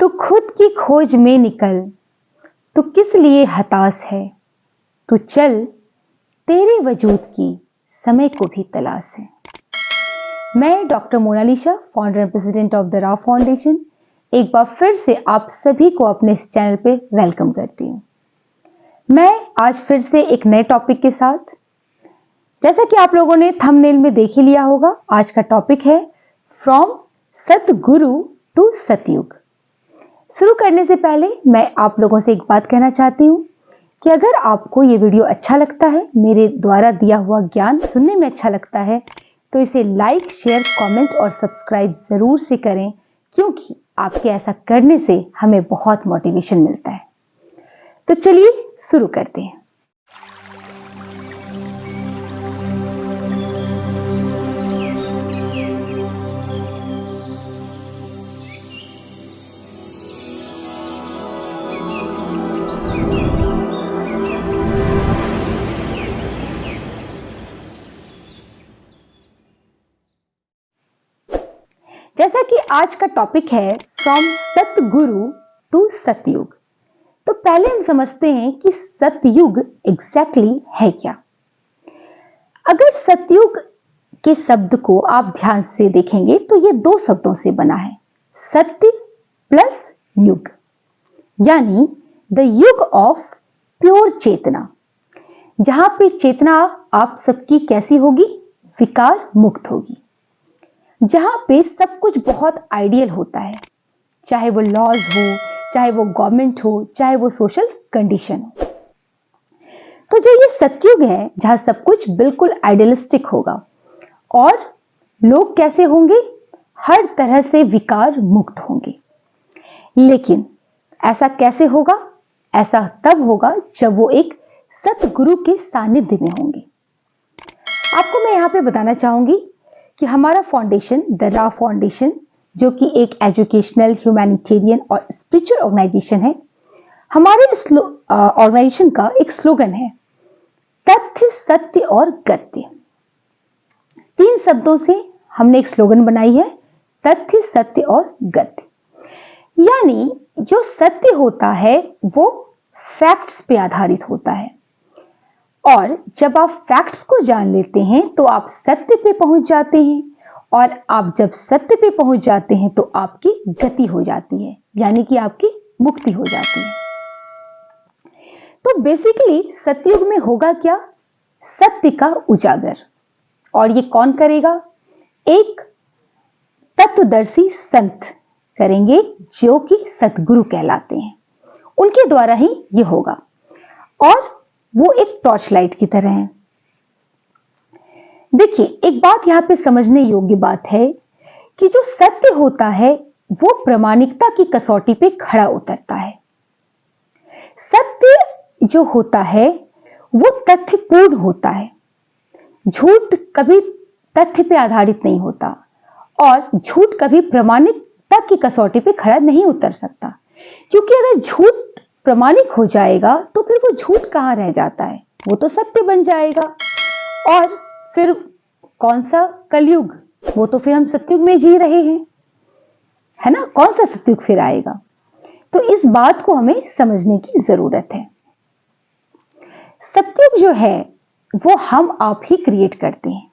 तू खुद की खोज में निकल, तू किस लिए हताश है। तू चल, तेरे वजूद की समय को भी तलाश है। मैं doctor Monalisa, founder and president of the Rao foundation, एक बार फिर से आप सभी को अपने इस चैनल पे वेलकम करती हूँ। मैं आज फिर से एक नए टॉपिक के साथ, जैसा कि आप लोगों ने थंबनेल में देख ही लिया होगा, आज का टॉपिक है फ्रॉम सतगुरु टू सतयुग। शुरू करने से पहले मैं आप लोगों से एक बात कहना चाहती हूँ कि अगर आपको ये वीडियो अच्छा लगता है, मेरे द्वारा दिया हुआ ज्ञान सुनने में अच्छा लगता है, तो इसे लाइक, शेयर, कमेंट और सब्सक्राइब जरूर से करें, क्योंकि आपके ऐसा करने से हमें बहुत मोटिवेशन मिलता है। तो चलिए शुरू करते हैं। जैसा कि आज का टॉपिक है फ्रॉम सतगुरु टू सतयुग, तो पहले हम समझते हैं कि सतयुग एग्जैक्टली है क्या। अगर सतयुग के शब्द को आप ध्यान से देखेंगे तो ये दो शब्दों से बना है, सत्य प्लस युग, यानी द युग ऑफ प्योर चेतना, जहां पे चेतना आप सबकी कैसी होगी, विकार मुक्त होगी, जहां पे सब कुछ बहुत आइडियल होता है, चाहे वो लॉज हो, चाहे वो गवर्नमेंट हो, चाहे वो सोशल कंडीशन हो। तो जो ये सतयुग है, जहां सब कुछ बिल्कुल आइडियलिस्टिक होगा और लोग कैसे होंगे, हर तरह से विकार मुक्त होंगे। लेकिन ऐसा कैसे होगा? ऐसा तब होगा जब वो एक सतगुरु के सानिध्य में होंगे। आपको मैं यहां पे बताना चाहूंगी कि हमारा फाउंडेशन द राव फाउंडेशन, जो कि एक एजुकेशनल, ह्यूमैनिटेरियन और स्पिरिचुअल ऑर्गेनाइजेशन है, हमारे इस ऑर्गेनाइजेशन का एक स्लोगन है, तथ्य, सत्य और गत्य। 3 शब्दों से हमने एक स्लोगन बनाई है, तथ्य, सत्य और गत्य। यानी जो सत्य होता है वो फैक्ट्स पे आधारित होता है, और जब आप फैक्ट्स को जान लेते हैं तो आप सत्य पे पहुंच जाते हैं, और आप जब सत्य पे पहुंच जाते हैं तो आपकी गति हो जाती है, यानी कि आपकी मुक्ति हो जाती है। तो बेसिकली सतयुग में होगा क्या? सत्य का उजागर। और ये कौन करेगा? एक तत्वदर्शी संत करेंगे, जो कि सतगुरु कहलाते हैं। उनके द्वारा ही ये होगा, और वो एक टॉर्च लाइट की तरह है। देखिए, एक बात यहां पे समझने योग्य बात है कि जो सत्य होता है वो प्रामाणिकता की कसौटी पे खड़ा उतरता है। सत्य जो होता है वो तथ्यपूर्ण होता है। झूठ कभी तथ्य पे आधारित नहीं होता, और झूठ कभी प्रामाणिकता की कसौटी पे खड़ा नहीं उतर सकता, क्योंकि अगर झूठ प्रामाणिक हो जाएगा तो फिर वो झूठ कहां रह जाता है, वो तो सत्य बन जाएगा। और फिर कौन सा कलयुग, वो तो फिर हम सतयुग में जी रहे हैं, है ना? कौन सा सतयुग फिर आएगा? तो इस बात को हमें समझने की जरूरत है। सतयुग जो है वो हम आप ही क्रिएट करते हैं।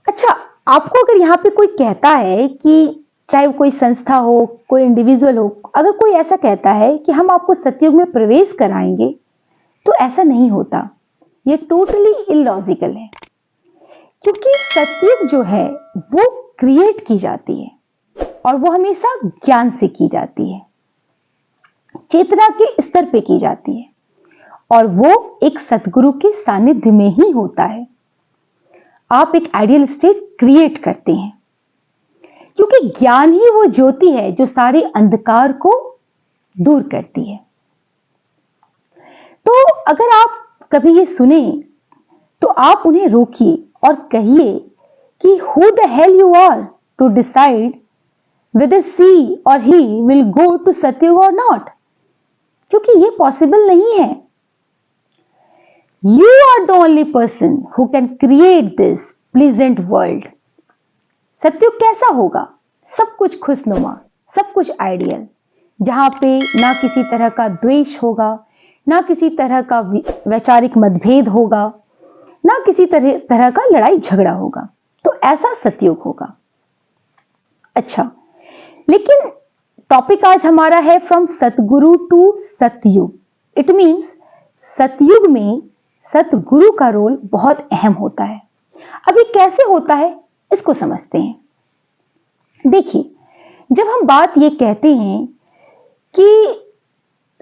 अच्छा, आपको अगर यहां पे कोई कहता है कि चाहे वो कोई संस्था हो, कोई इंडिविजुअल हो, अगर कोई ऐसा कहता है कि हम आपको सतयुग में प्रवेश कराएंगे, तो ऐसा नहीं होता। ये टोटली इलॉजिकल है, क्योंकि सतयुग जो है वो क्रिएट की जाती है, और वो हमेशा ज्ञान से की जाती है, चेतना के स्तर पे की जाती है, और वो एक सतगुरु के सानिध्य में ही होता है। आप एक आइडियल स्टेट क्रिएट करते हैं, क्योंकि ज्ञान ही वो ज्योति है जो सारे अंधकार को दूर करती है। तो अगर आप कभी ये सुने तो आप उन्हें रोकिए और कहिए कि who the hell you are to decide whether she or he will go to सतयुग or not, क्योंकि ये पॉसिबल नहीं है। You are the only person who can create this pleasant world. सतयुग कैसा होगा? सब कुछ खुशनुमा, सब कुछ आइडियल, जहां पे ना किसी तरह का द्वेष होगा, ना किसी तरह का वैचारिक मतभेद होगा, ना किसी तरह का लड़ाई झगड़ा होगा। तो ऐसा सतयुग होगा। अच्छा, लेकिन टॉपिक आज हमारा है फ्रॉम सतगुरु टू सतयुग। इट मींस सतयुग में सतगुरु का रोल बहुत अहम होता है। अब ये कैसे होता है, इसको समझते हैं। देखिए, जब हम बात ये कहते हैं कि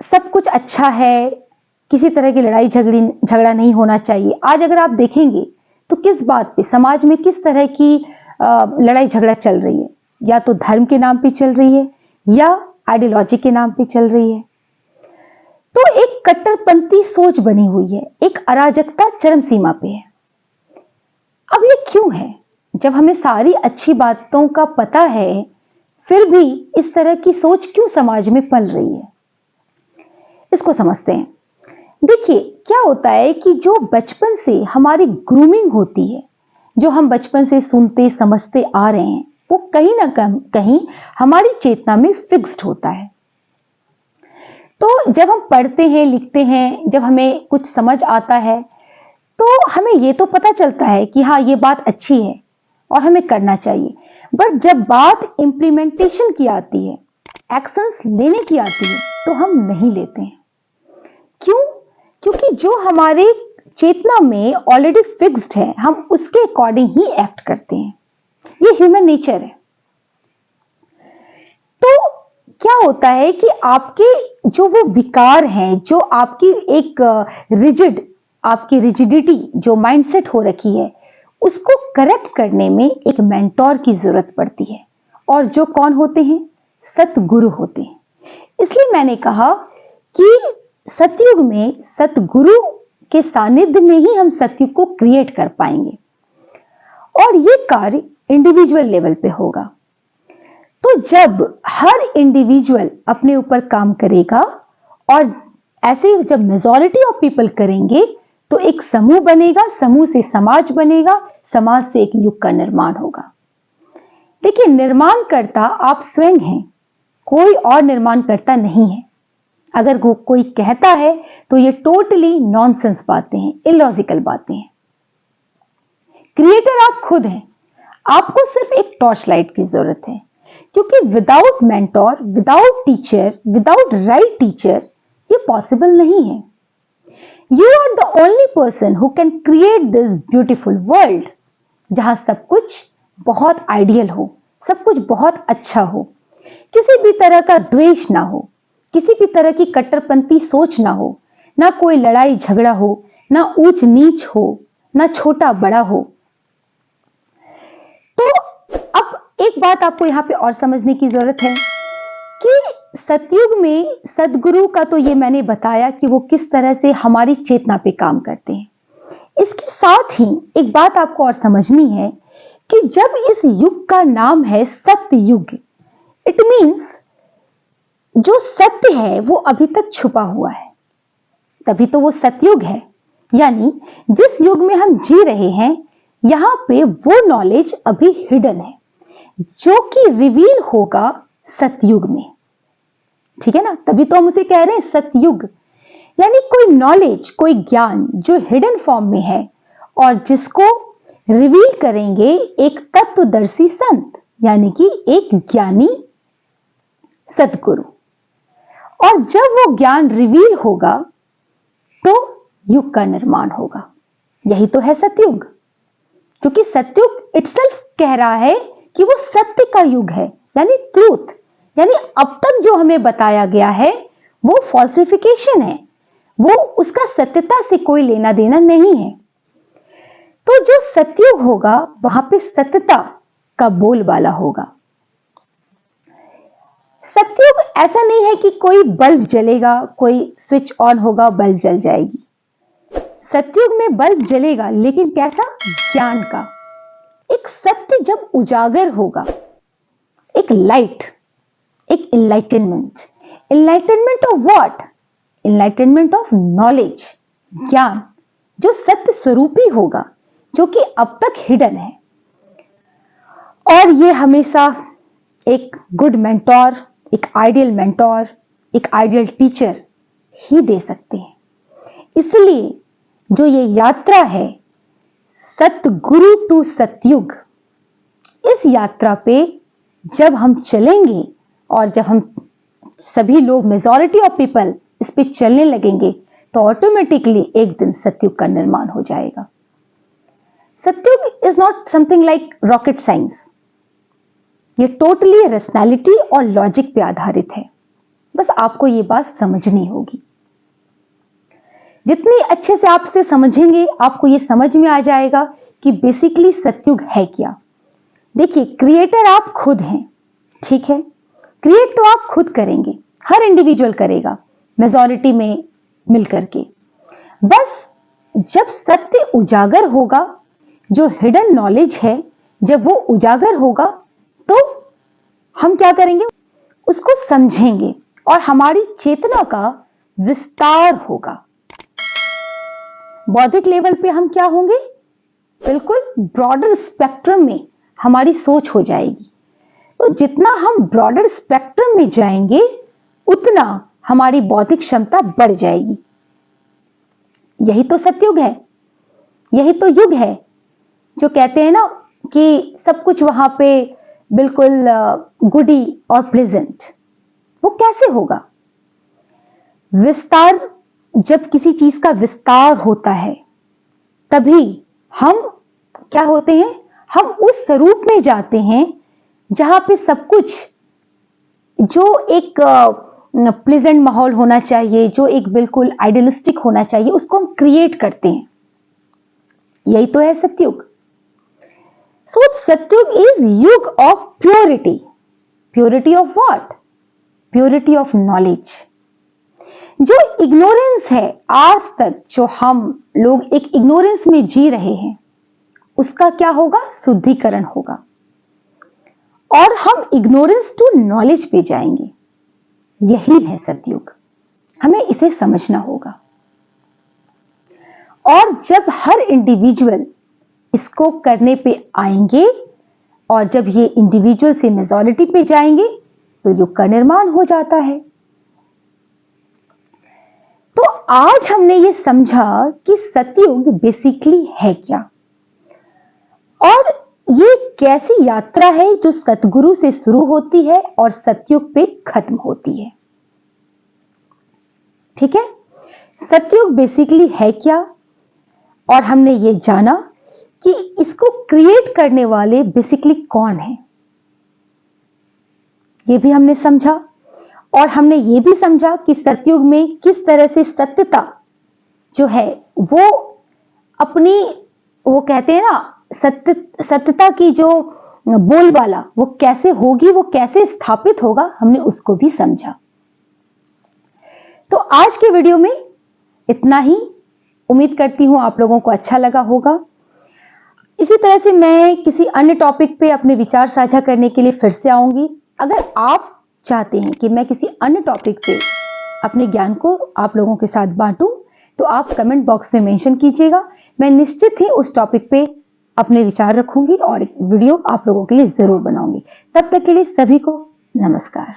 सब कुछ अच्छा है, किसी तरह की लड़ाई झगड़ा नहीं होना चाहिए, आज अगर आप देखेंगे तो किस बात पे समाज में किस तरह की लड़ाई झगड़ा चल रही है, या तो धर्म के नाम पे चल रही है या आइडियोलॉजी के नाम पे चल रही है। तो एक कट्टरपंथी सोच बनी हुई है, एक अराजकता चरम सीमा पे है। अब ये क्यों है? जब हमें सारी अच्छी बातों का पता है, फिर भी इस तरह की सोच क्यों समाज में पल रही है, इसको समझते हैं। देखिए, क्या होता है कि जो बचपन से हमारी ग्रूमिंग होती है, जो हम बचपन से सुनते समझते आ रहे हैं, वो कहीं ना कहीं हमारी चेतना में फिक्स्ड होता है। तो जब हम पढ़ते हैं, लिखते हैं, जब हमें कुछ समझ आता है, तो हमें ये तो पता चलता है कि हाँ, ये बात अच्छी है और हमें करना चाहिए। बट जब बात इंप्लीमेंटेशन की आती है, एक्शंस लेने की आती है, तो हम नहीं लेते हैं। क्यों? क्योंकि जो हमारे चेतना में ऑलरेडी फिक्स्ड है, हम उसके अकॉर्डिंग ही एक्ट करते हैं। ये ह्यूमन नेचर है। तो क्या होता है कि आपके जो वो विकार हैं, जो आपकी एक आपकी रिजिडिटी जो माइंडसेट हो रखी है, उसको करेक्ट करने में एक मेंटोर की जरूरत पड़ती है। और जो कौन होते हैं? सतगुरु होते हैं। इसलिए मैंने कहा कि सतयुग में सतगुरु के सानिध्य में ही हम सतयुग को क्रिएट कर पाएंगे, और ये कार्य इंडिविजुअल लेवल पे होगा। तो जब हर इंडिविजुअल अपने ऊपर काम करेगा, और ऐसे जब मेजॉरिटी ऑफ पीपल करेंगे, तो एक समूह बनेगा, समूह से समाज बनेगा, समाज से एक युग का निर्माण होगा। देखिए, निर्माणकर्ता आप स्वयं हैं, कोई और निर्माणकर्ता नहीं है। अगर कोई कहता है तो ये टोटली नॉनसेंस बातें हैं, इलॉजिकल बातें हैं। क्रिएटर आप खुद हैं, आपको सिर्फ एक टॉर्च लाइट की जरूरत है। क्योंकि without mentor, without teacher, without right teacher, ये पॉसिबल नहीं है। You are the only person who can create this beautiful world, जहां सब कुछ बहुत आइडियल हो, सब कुछ बहुत अच्छा हो, किसी भी तरह का द्वेष ना हो, किसी भी तरह की कट्टरपंथी सोच ना हो, ना कोई लड़ाई झगड़ा हो, ना ऊंच नीच हो, ना छोटा बड़ा हो। तो अब एक बात आपको यहां पे और समझने की जरूरत है कि सतयुग में सदगुरु का तो ये मैंने बताया कि वो किस तरह से हमारी चेतना पे काम करते हैं। इसके साथ ही एक बात आपको और समझनी है कि जब इस युग का नाम है सतयुग, इट मीन्स जो सत्य है वो अभी तक छुपा हुआ है, तभी तो वो सतयुग है। यानी जिस युग में हम जी रहे हैं, यहां पे वो नॉलेज अभी हिडन है, जो कि रिवील होगा सतयुग में। ठीक है ना? तभी तो हम उसे कह रहे हैं सतयुग। यानी कोई नॉलेज, कोई ज्ञान जो हिडन फॉर्म में है, और जिसको रिवील करेंगे एक तत्वदर्शी संत, यानी कि एक ज्ञानी सतगुरु। और जब वो ज्ञान रिवील होगा, तो युग का निर्माण होगा। यही तो है सतयुग। क्योंकि सतयुग इटसेल्फ कह रहा है कि वो सत्य का युग है, यानी ट्रूथ। यानी अब तक जो हमें बताया गया है वो फॉल्सिफिकेशन है, वो उसका सत्यता से कोई लेना देना नहीं है। तो जो सतयुग होगा, वहां पे सत्यता का बोलबाला होगा। सतयुग ऐसा नहीं है कि कोई बल्ब जलेगा, कोई स्विच ऑन होगा, बल्ब जल जाएगी। सतयुग में बल्ब जलेगा, लेकिन कैसा? ज्ञान का। एक सत्य जब उजागर होगा, एक लाइट, एक enlightenment of what? Enlightenment of knowledge, ज्ञान, जो सत्य स्वरूपी होगा, जो कि अब तक हिडन है। और ये हमेशा एक गुड मेंटोर, एक आइडियल मेंटोर, एक आइडियल टीचर ही दे सकते हैं। इसलिए जो ये यात्रा है सतगुरु टू सतयुग, इस यात्रा पे जब हम चलेंगे और जब हम सभी लोग, मेजॉरिटी ऑफ पीपल इस पे चलने लगेंगे, तो ऑटोमेटिकली एक दिन सतयुग का निर्माण हो जाएगा। सतयुग is not something like rocket science. ये टोटली रैशनैलिटी और लॉजिक पे आधारित है। बस आपको ये बात समझनी होगी। जितनी अच्छे से आप से समझेंगे, आपको ये समझ में आ जाएगा कि बेसिकली सतयुग है क्या। देखिए, क्रिएटर आप खुद हैं, ठीक है। क्रिएट तो आप खुद करेंगे, हर इंडिविजुअल करेगा मेजॉरिटी में मिलकर के। बस जब सत्य उजागर होगा, जो हिडन नॉलेज है जब वो उजागर होगा, तो हम क्या करेंगे, उसको समझेंगे और हमारी चेतना का विस्तार होगा। बौद्धिक लेवल पे हम क्या होंगे, बिल्कुल ब्रॉडर स्पेक्ट्रम में हमारी सोच हो जाएगी। तो जितना हम ब्रॉडर स्पेक्ट्रम में जाएंगे, उतना हमारी बौद्धिक क्षमता बढ़ जाएगी। यही तो सतयुग है, यही तो युग है जो कहते हैं ना कि सब कुछ वहां पे बिल्कुल गुडी और प्लेजेंट। वो कैसे होगा? विस्तार, जब किसी चीज का विस्तार होता है तभी हम क्या होते हैं, हम उस स्वरूप में जाते हैं जहां पे सब कुछ, जो एक प्लेजेंट माहौल होना चाहिए, जो एक बिल्कुल आइडियलिस्टिक होना चाहिए, उसको हम क्रिएट करते हैं। यही तो है सतयुग। सो सतयुग इज युग of purity. Purity of what? Purity of knowledge. जो इग्नोरेंस है आज तक, जो हम लोग एक इग्नोरेंस में जी रहे हैं, उसका क्या होगा, शुद्धिकरण होगा और हम इग्नोरेंस टू नॉलेज पे जाएंगे। यही है सतयुग। हमें इसे समझना होगा। और जब हर इंडिविजुअल इसको करने पे आएंगे और जब ये इंडिविजुअल से मेजॉरिटी पे जाएंगे, तो युग का निर्माण हो जाता है। तो आज हमने ये समझा कि सतयुग बेसिकली है क्या और ये कैसी यात्रा है जो सतगुरु से शुरू होती है और सतयुग पे खत्म होती है। ठीक है, सतयुग बेसिकली है क्या, और हमने ये जाना कि इसको क्रिएट करने वाले बेसिकली कौन है, ये भी हमने समझा। और हमने ये भी समझा कि सतयुग में किस तरह से सत्यता जो है वो अपनी, वो कहते हैं ना, सत्यता की जो बोलबाला वो कैसे होगी, वो कैसे स्थापित होगा, हमने उसको भी समझा। तो आज के वीडियो में इतना ही। उम्मीद करती हूं आप लोगों को अच्छा लगा होगा। इसी तरह से मैं किसी अन्य टॉपिक पे अपने विचार साझा करने के लिए फिर से आऊंगी। अगर आप चाहते हैं कि मैं किसी अन्य टॉपिक पे अपने ज्ञान को आप लोगों के साथ बांटूं, तो आप कमेंट बॉक्स में मेंशन कीजिएगा। मैं निश्चित ही उस टॉपिक पे अपने विचार रखूंगी और एक वीडियो आप लोगों के लिए जरूर बनाऊंगी। तब तक के लिए सभी को नमस्कार।